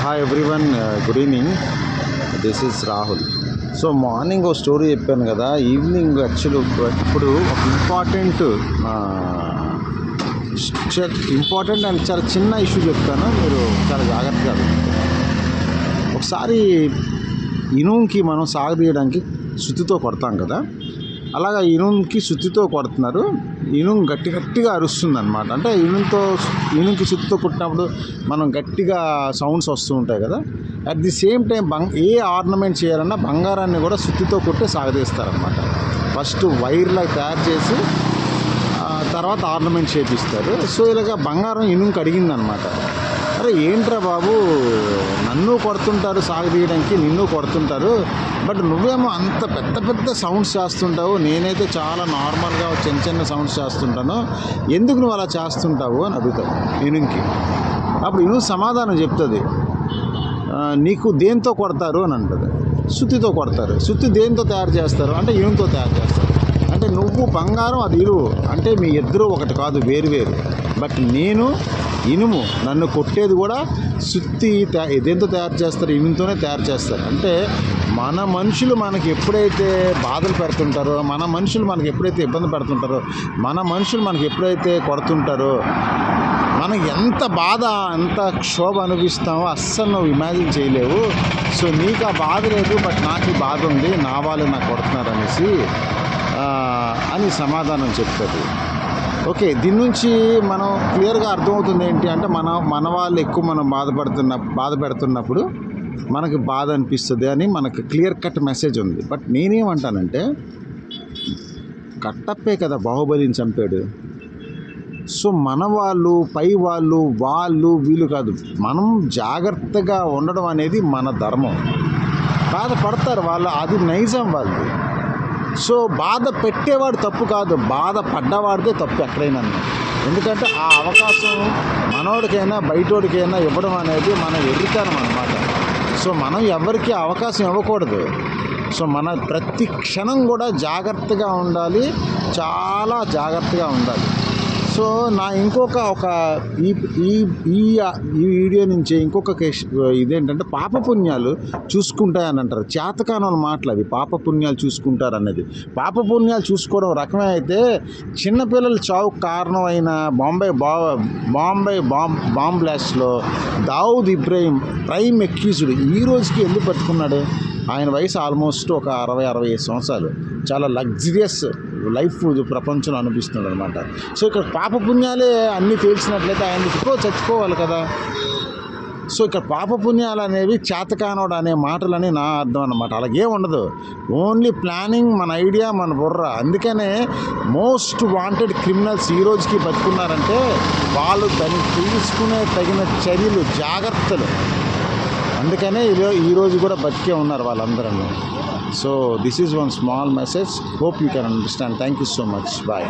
Hi everyone, good evening. This is Rahul. So morning ఒక story చెప్పాను కదా, ఈవినింగ్ యాక్చువల్లీ ఇప్పుడు ఒక ఇంపార్టెంట్ అండ్ చాలా చిన్న ఇష్యూ చెప్తాను, మీరు చాలా జాగ్రత్తగా వినండి. ఒకసారి ఇనుముకి మనం సాగదీయడానికి సుత్తితో కొడతాం కదా, అలాగా ఇనుముకి సుత్తితో కొడుతున్నారు. ఇనుము గట్టిగా అరుస్తుంది అనమాట. అంటే ఇనుముకి సుత్తితో కొట్టినప్పుడు మనం గట్టిగా సౌండ్స్ వస్తూ ఉంటాయి కదా. At the same time A ornament చేయాలన్నా బంగారాన్ని కూడా సుత్తితో కొట్టే సాగదీస్తారనమాట. ఫస్ట్ వైర్లా తయారు చేసి తర్వాత ఆర్నమెంట్ చేపిస్తారు. సో ఇలాగ బంగారం ఇనుముకి అడిగిందనమాట. అరే ఏంట్రా బాబు, నన్ను కొడుతుంటారు సాగదీయడానికి, నిన్ను కొడుతుంటారు, బట్ నువ్వేమో అంత పెద్ద సౌండ్స్ చేస్తుంటావు, నేనైతే చాలా నార్మల్గా చిన్న సౌండ్స్ చేస్తుంటాను, ఎందుకు నువ్వు అలా చేస్తుంటావు అని అడుగుతావు ఇనుముకి. అప్పుడు ఇనుము సమాధానం చెప్తుంది, నీకు దేంతో కొడతారు అని అంటుంది. సుత్తితో కొడతారు. సుత్తి దేంతో తయారు చేస్తారు అంటే ఇనుముతో తయారు చేస్తారు. అంటే నువ్వు బంగారం, అది ఇనుము, అంటే మీ ఇద్దరు ఒకటి కాదు, వేరు. బట్ నేను ఇనుము, నన్ను కొట్టేది కూడా సుత్తి దేంతో తయారు చేస్తారు, ఇనుముతోనే తయారు చేస్తారు. అంటే మన మనుషులు మనకి ఎప్పుడైతే బాధలు పెడుతుంటారో, మన మనుషులు మనకి ఎప్పుడైతే ఇబ్బంది పెడుతుంటారో, మన మనుషులు మనకి ఎప్పుడైతే కొడుతుంటారో, మనకి ఎంత బాధ, ఎంత క్షోభ అనిపిస్తామో అస్సలు నువ్వు ఇమాజిన్ చేయలేవు. సో నీకు ఆ బాధ లేదు, బట్ నాకు ఈ బాధ ఉంది, నా వాళ్ళు నాకు కొడుతున్నారు అనేసి అని సమాధానం చెప్తుంది. ఓకే, దీని నుంచి మనం క్లియర్గా అర్థమవుతుంది ఏంటి అంటే, మన వాళ్ళు ఎక్కువ మనం బాధ పెడుతున్నప్పుడు మనకి బాధ అనిపిస్తుంది అని మనకు క్లియర్ కట్ మెసేజ్ ఉంది. బట్ నేనేమంటానంటే, కట్టప్పే కదా బాహుబలిని చంపాడు. సో మన వాళ్ళు, పై వాళ్ళు వీళ్ళు కాదు, మనం జాగ్రత్తగా ఉండడం అనేది మన ధర్మం. బాధపడతారు వాళ్ళు, అది నైజం వాళ్ళు. సో బాధ పెట్టేవాడు తప్పు కాదు, బాధ పడ్డవాడిదే తప్పు ఎక్కడైనా. ఎందుకంటే ఆ అవకాశం మనోడికైనా బయటోడికైనా ఇవ్వడం అనేది మన ఎదుగుతానం అన్నమాట. సో మనం ఎవరికి అవకాశం ఇవ్వకూడదు. సో మన ప్రతి క్షణం కూడా జాగ్రత్తగా ఉండాలి, చాలా జాగ్రత్తగా ఉండాలి. సో నా ఈ వీడియో నుంచి ఇంకొక ఇదేంటంటే, పాపపుణ్యాలు చూసుకుంటాయని అంటారు. చేతకాని మాటలు అవి, పాపపుణ్యాలు చూసుకుంటారు అనేది. పాపపుణ్యాలు చూసుకోవడం రకమే అయితే, చిన్నపిల్లల చావుకు కారణమైన బాంబే బాంబ్ బ్లాస్ట్లో దావుద్ ఇబ్రాహిం ప్రైమ్ అక్యూజ్డ్ ఈ రోజుకి ఎందుకు పట్టుకున్నాడు? ఆయన వయసు ఆల్మోస్ట్ ఒక 60-65 సంవత్సరాలు. చాలా లగ్జరియస్ లైఫ్ ప్రపంచంలో అనిపిస్తున్నాడు అనమాట. సో ఇక్కడ పాపపుణ్యాలే అన్నీ తేల్చినట్లయితే ఆయన చచ్చిపోవాలి కదా. సో ఇక్కడ పాపపుణ్యాలు అనేవి చేతకానోడు అనే మాటలని నా అర్థం అన్నమాట. అలాగే ఉండదు, ఓన్లీ ప్లానింగ్, మన ఐడియా, మన బుర్ర. అందుకనే మోస్ట్ వాంటెడ్ క్రిమినల్స్ ఈ రోజుకి బతుకున్నారంటే వాళ్ళు దానికి తీసుకునే తగిన చర్యలు, జాగ్రత్తలు, అందుకనే ఈరోజు కూడా బతికే ఉన్నారు వాళ్ళందరూ. So this is one small message. Hope you can understand. Thank you so much. Bye.